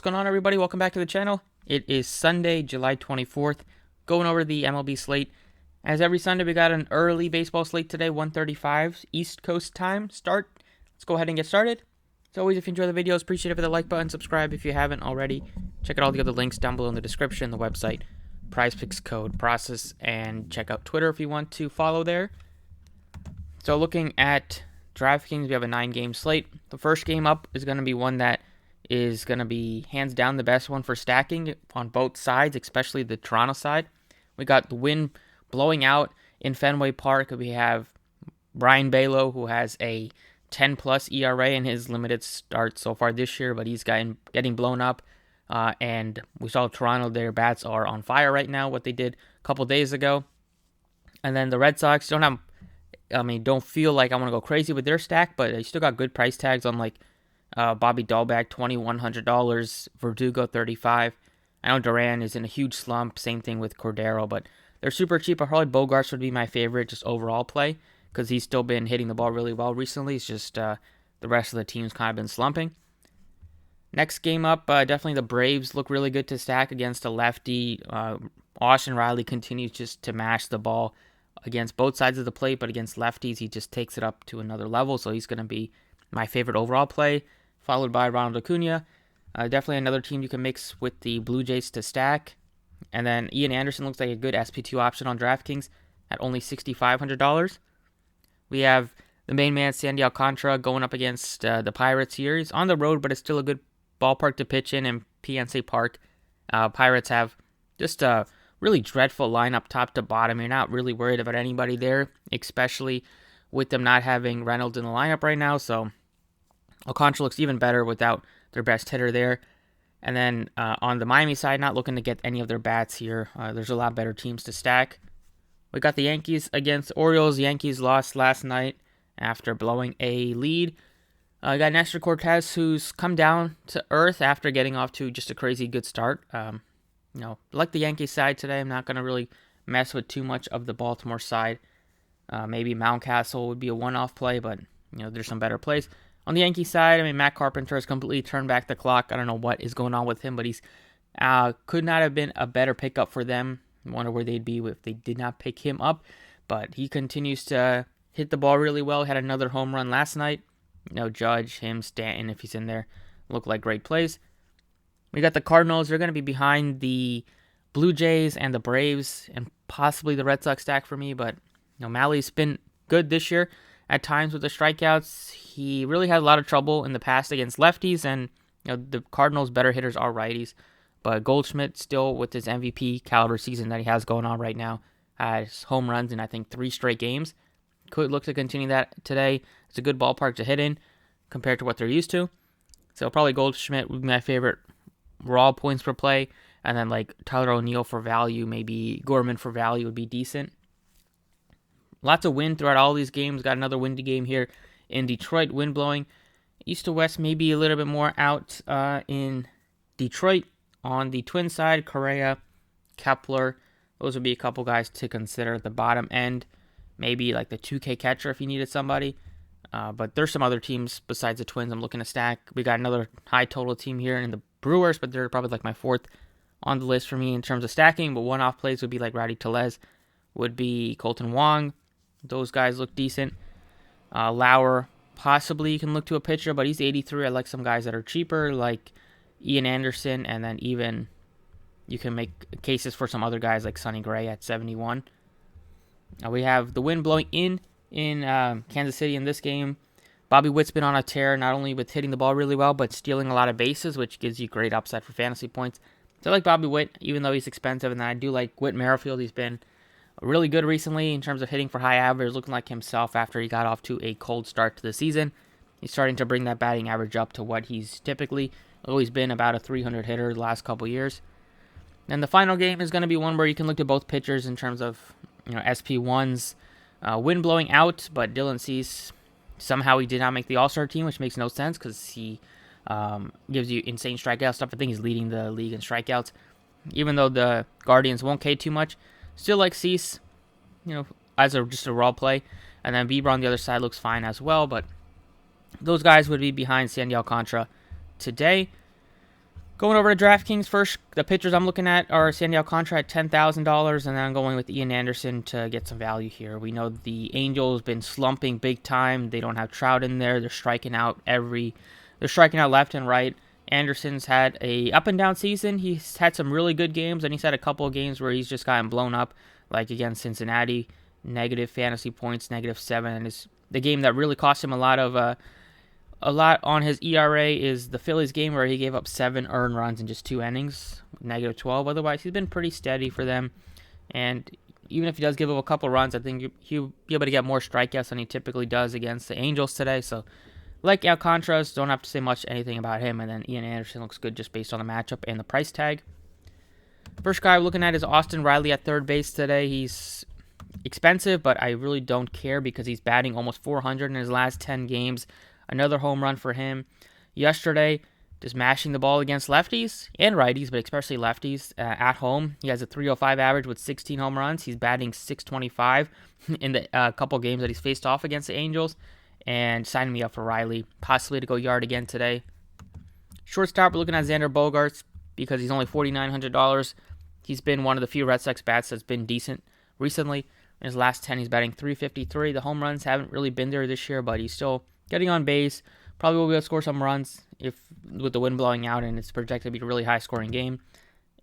What's going on, everybody? Welcome back to the channel. It is Sunday, July 24th, going over the MLB slate. As every Sunday, we got an early baseball slate today, 1:35 East Coast time start. Let's go ahead and get started. As always, if you enjoy the videos, appreciate it for the like button, subscribe if you haven't already. Check out all the other links down below in the description, the website, Prizepicks code process, and check out Twitter if you want to follow there. So looking at Draftkings, we have a 9-game slate. The first game up is going to be one that is going to be hands down the best one for stacking on both sides, especially the Toronto side. We got the wind blowing out in Fenway Park. We have Brian Balow, who has a 10-plus ERA in his limited starts so far this year, but he's getting blown up. And we saw Toronto, their bats are on fire right now, what they did a couple days ago. And then the Red Sox don't feel like I want to go crazy with their stack, but they still got good price tags on like Bobby Dahlbeck, $2,100, Verdugo, $35. I know Duran is in a huge slump, same thing with Cordero, but they're super cheap. Probably Bogarts would be my favorite, just overall play, because he's still been hitting the ball really well recently. It's just the rest of the team's kind of been slumping. Next game up, definitely the Braves look really good to stack against a lefty. Austin Riley continues just to mash the ball against both sides of the plate, but against lefties, he just takes it up to another level, so he's going to be my favorite overall play, followed by Ronald Acuna. Definitely another team you can mix with the Blue Jays to stack. And then Ian Anderson looks like a good SP2 option on DraftKings at only $6,500. We have the main man, Sandy Alcantara, going up against the Pirates here. He's on the road, but it's still a good ballpark to pitch in PNC Park. Pirates have just a really dreadful lineup top to bottom. You're not really worried about anybody there, especially with them not having Reynolds in the lineup right now. So Alcantara looks even better without their best hitter there. And then on the Miami side, not looking to get any of their bats here. There's a lot better teams to stack. We got the Yankees against the Orioles. Yankees lost last night after blowing a lead. We got Nestor Cortez, who's come down to earth after getting off to just a crazy good start. Like the Yankees side today, I'm not going to really mess with too much of the Baltimore side. Maybe Mountcastle would be a one-off play, but there's some better plays. On the Yankee side, Matt Carpenter has completely turned back the clock. I don't know what is going on with him, but he's could not have been a better pickup for them. I wonder where they'd be if they did not pick him up. But he continues to hit the ball really well. Had another home run last night. Judge, him, Stanton, if he's in there, look like great plays. We got the Cardinals. They're going to be behind the Blue Jays and the Braves and possibly the Red Sox stack for me. But Malley's been good this year at times with the strikeouts. He really had a lot of trouble in the past against lefties, and the Cardinals' better hitters are righties. But Goldschmidt, still with his MVP caliber season that he has going on right now, has home runs in, I think, 3 straight games. Could look to continue that today. It's a good ballpark to hit in compared to what they're used to. So probably Goldschmidt would be my favorite raw points per play. And then like Tyler O'Neill for value, maybe Gorman for value would be decent. Lots of wind throughout all these games. Got another windy game here in Detroit. Wind blowing east to west, maybe a little bit more out in Detroit. On the Twin side, Correa, Kepler. Those would be a couple guys to consider at the bottom end. Maybe like the 2K catcher if you needed somebody. But there's some other teams besides the Twins I'm looking to stack. We got another high total team here in the Brewers, but they're probably like my 4th on the list for me in terms of stacking. But one-off plays would be like Rowdy Tellez, would be Colton Wong. Those guys look decent. Lauer, possibly you can look to a pitcher, but he's 83. I like some guys that are cheaper, like Ian Anderson, and then even you can make cases for some other guys like Sonny Gray at 71. We have the wind blowing in Kansas City in this game. Bobby Witt's been on a tear, not only with hitting the ball really well, but stealing a lot of bases, which gives you great upside for fantasy points. So I like Bobby Witt, even though he's expensive, and then I do like Whit Merrifield. He's been really good recently in terms of hitting for high average, looking like himself after he got off to a cold start to the season. He's starting to bring that batting average up to what he's typically always been, about a 300 hitter the last couple years. And the final game is going to be one where you can look to both pitchers in terms of SP1s. Wind blowing out, but Dylan Cease, somehow he did not make the All-Star team, which makes no sense because he gives you insane strikeout stuff. I think he's leading the league in strikeouts. Even though the Guardians won't K too much, still like Cease, as just a raw play. And then Bieber on the other side looks fine as well, but those guys would be behind Sandy Alcantara today. Going over to DraftKings first, the pitchers I'm looking at are Sandy Alcantara at $10,000, and then I'm going with Ian Anderson to get some value here. We know the Angels been slumping big time. They don't have Trout in there. They're striking out left and right. Anderson's had a up and down season. He's had some really good games, and he's had a couple of games where he's just gotten blown up, like against Cincinnati, negative fantasy points, -7, and is the game that really cost him a lot on his ERA is the Phillies game where he gave up 7 earned runs in just 2 innings, -12. Otherwise, he's been pretty steady for them. And even if he does give up a couple runs, I think he'll be able to get more strikeouts than he typically does against the Angels today. So, like Alcantara's, don't have to say much anything about him. And then Ian Anderson looks good just based on the matchup and the price tag. First guy I'm looking at is Austin Riley at third base today. He's expensive, but I really don't care because he's batting almost 400 in his last 10 games. Another home run for him yesterday, just mashing the ball against lefties and righties, but especially lefties at home. He has a 305 average with 16 home runs. He's batting 625 in the couple games that he's faced off against the Angels, and signing me up for Riley, possibly to go yard again today. Shortstop, we're looking at Xander Bogaerts because he's only $4,900. He's been one of the few Red Sox bats that's been decent recently. In his last 10, he's batting 353. The home runs haven't really been there this year, but he's still getting on base. Probably will be able to score some runs if with the wind blowing out, and it's projected to be a really high-scoring game.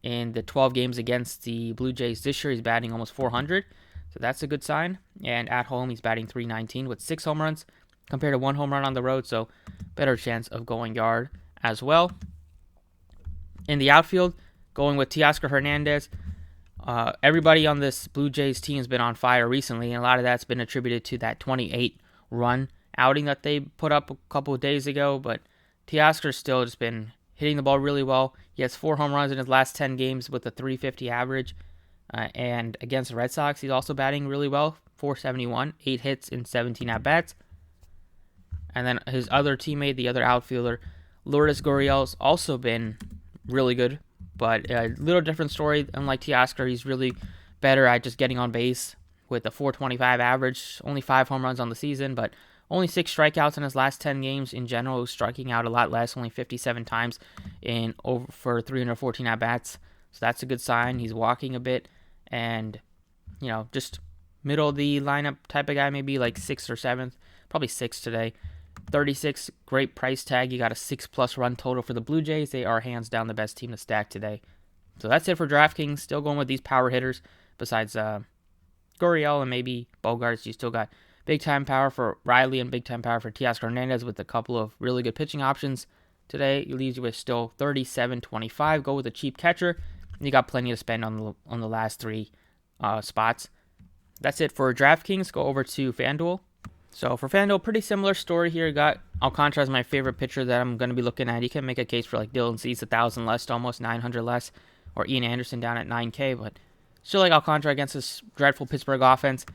In the 12 games against the Blue Jays this year, he's batting almost 400, so that's a good sign. And at home, he's batting 319 with 6 home runs compared to 1 home run on the road, so better chance of going yard as well. In the outfield, going with Teoscar Hernandez. Everybody on this Blue Jays team has been on fire recently, and a lot of that's been attributed to that 28-run outing that they put up a couple of days ago, but Teoscar's still just been hitting the ball really well. He has 4 home runs in his last 10 games with a 350 average, and against the Red Sox, he's also batting really well, 471, 8 hits in 17 at-bats. And then his other teammate, the other outfielder, Lourdes Gurriel's also been really good, but a little different story. Unlike Teoscar, he's really better at just getting on base with a 425 average, only 5 home runs on the season, but only 6 strikeouts in his last 10 games in general, striking out a lot less, only 57 times for 314 at-bats. So that's a good sign. He's walking a bit and, just middle of the lineup type of guy, maybe like 6th or 7th, probably 6th today. 36, great price tag. You got a 6+ run total for the Blue Jays. They are hands down the best team to stack today. So that's it for DraftKings. Still going with these power hitters besides Gurriel and maybe Bogaerts. You still got big time power for Riley and big time power for Teoscar Hernandez with a couple of really good pitching options. Today, it leaves you with still 37.25. Go with a cheap catcher. You got plenty to spend on the last 3 spots. That's it for DraftKings. Go over to FanDuel. So for FanDuel, pretty similar story here. Got Alcantara as my favorite pitcher that I'm going to be looking at. You can make a case for like Dylan Cease, 1,000 less to almost 900 less, or Ian Anderson down at 9K, but still like Alcantara against this dreadful Pittsburgh offense.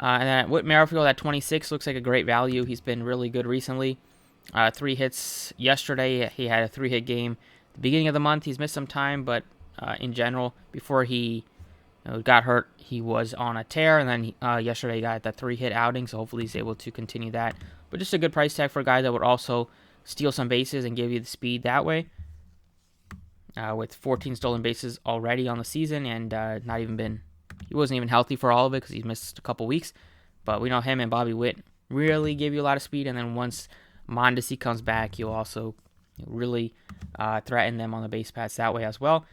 And then Whit Merrifield at 26 looks like a great value. He's been really good recently. 3 hits yesterday. He had a 3-hit game. At the beginning of the month, he's missed some time, but in general, before he got hurt, he was on a tear, and then yesterday he got that 3-hit outing, so hopefully he's able to continue that. But just a good price tag for a guy that would also steal some bases and give you the speed that way. With 14 stolen bases already on the season, and he wasn't even healthy for all of it because he's missed a couple weeks. But we know him and Bobby Witt really give you a lot of speed, and then once Mondesi comes back, he'll also really threaten them on the base paths that way as well.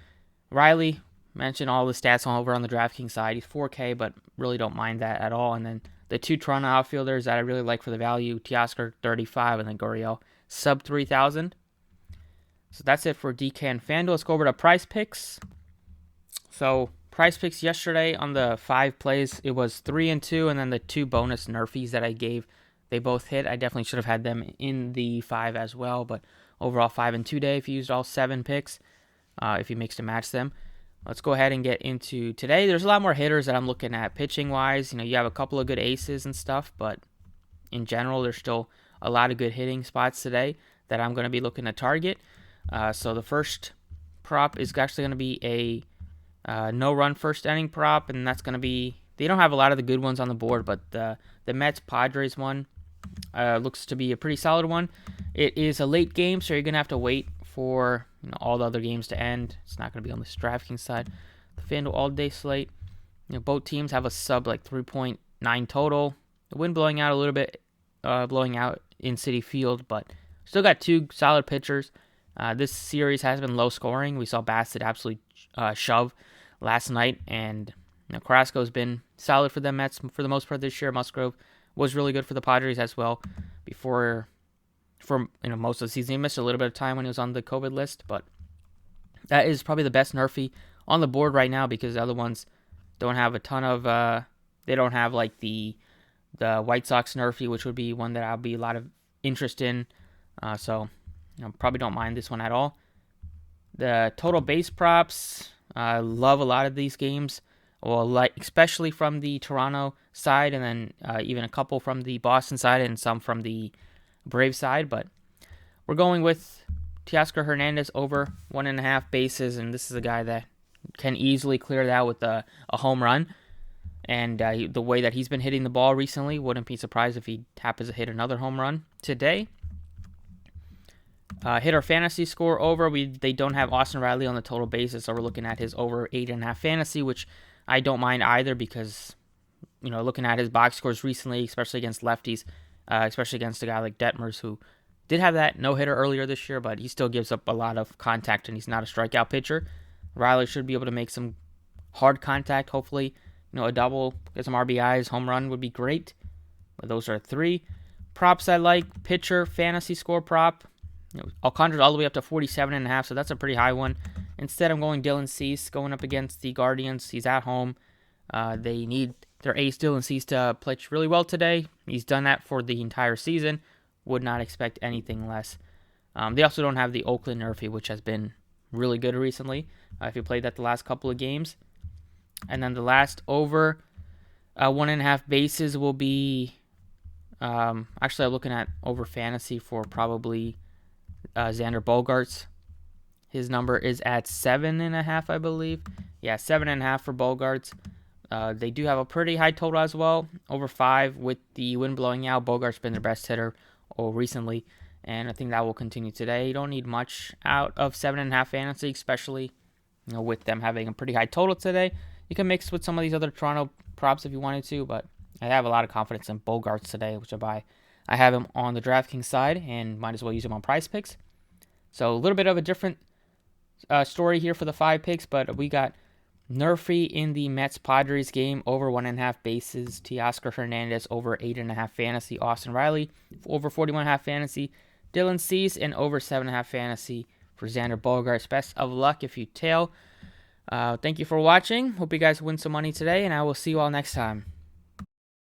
Riley, mentioned all the stats over on the DraftKings side. He's 4K, but really don't mind that at all. And then the 2 Toronto outfielders that I really like for the value, Teoscar 35 and then Gurriel sub 3,000. So that's it for DK and FanDuel. Let's go over to Prizepicks. So Prizepicks yesterday on the 5 plays, it was 3 and 2, and then the 2 bonus nerfies that I gave, they both hit. I definitely should have had them in the 5 as well, but overall 5 and 2 day if you used all 7 picks, if you mixed and matched them. Let's go ahead and get into today. There's a lot more hitters that I'm looking at pitching-wise. You have a couple of good aces and stuff, but in general, there's still a lot of good hitting spots today that I'm going to be looking to target. So the first prop is actually going to be a no-run first inning prop, and that's going to be, they don't have a lot of the good ones on the board, but the Mets-Padres one looks to be a pretty solid one. It is a late game, so you're going to have to wait for all the other games to end. It's not going to be on this Draftkings side. The FanDuel all-day slate. Both teams have a sub 3.9 total. The wind blowing out a little bit, blowing out in Citi Field, but still got two solid pitchers. This series has been low scoring. We saw Bassett absolutely shove last night, and Carrasco's been solid for the Mets for the most part this year. Musgrove was really good for the Padres as well for most of the season. He missed a little bit of time when he was on the COVID list, but that is probably the best nerfy on the board right now because the other ones don't have a ton of they don't have the White Sox nerfy, which would be one that I'll be a lot of interest in. So probably don't mind this one at all. The total base props, I love a lot of these games. Well, especially from the Toronto side, and then even a couple from the Boston side, and some from the Brave side. But we're going with Teoscar Hernandez over 1.5 bases, and this is a guy that can easily clear that with a home run. And the way that he's been hitting the ball recently, wouldn't be surprised if he happens to hit another home run today. Hit our fantasy score over. They don't have Austin Riley on the total basis, so we're looking at his over 8.5 fantasy, which I don't mind either because, looking at his box scores recently, especially against lefties, especially against a guy like Detmers, who did have that no-hitter earlier this year, but he still gives up a lot of contact, and he's not a strikeout pitcher. Riley should be able to make some hard contact, hopefully. A double, get some RBIs, home run would be great. But those are 3 props I like. Pitcher, fantasy score prop. Alcantara's all the way up to 47.5, so that's a pretty high one. Instead, I'm going Dylan Cease going up against the Guardians. He's at home. They need their ace Dylan Cease to pitch really well today. He's done that for the entire season. Would not expect anything less. They also don't have the Oakland nerfy, which has been really good recently. If you played that the last couple of games. And then the last over 1.5 bases will be... actually, I'm looking at over fantasy for probably Xander Bogaerts. His number is at 7.5, I believe. Yeah, 7.5 for Bogaerts. They do have a pretty high total as well, over 5 with the wind blowing out. Bogaerts been their best hitter recently, and I think that will continue today. You don't need much out of 7.5 fantasy, especially with them having a pretty high total today. You can mix with some of these other Toronto props if you wanted to, but I have a lot of confidence in Bogaerts today, which I have him on the DraftKings side, and might as well use him on Prizepicks. So a little bit of a different story here for the 5 picks, but we got nerfy in the Mets-Padres game, over 1.5 bases. Teoscar Hernandez over 8.5 fantasy. Austin Riley over 41.5 fantasy. Dylan Cease and over 7.5 fantasy for Xander Bogaerts. Best of luck if you tail. Thank you for watching. Hope you guys win some money today, and I will see you all next time.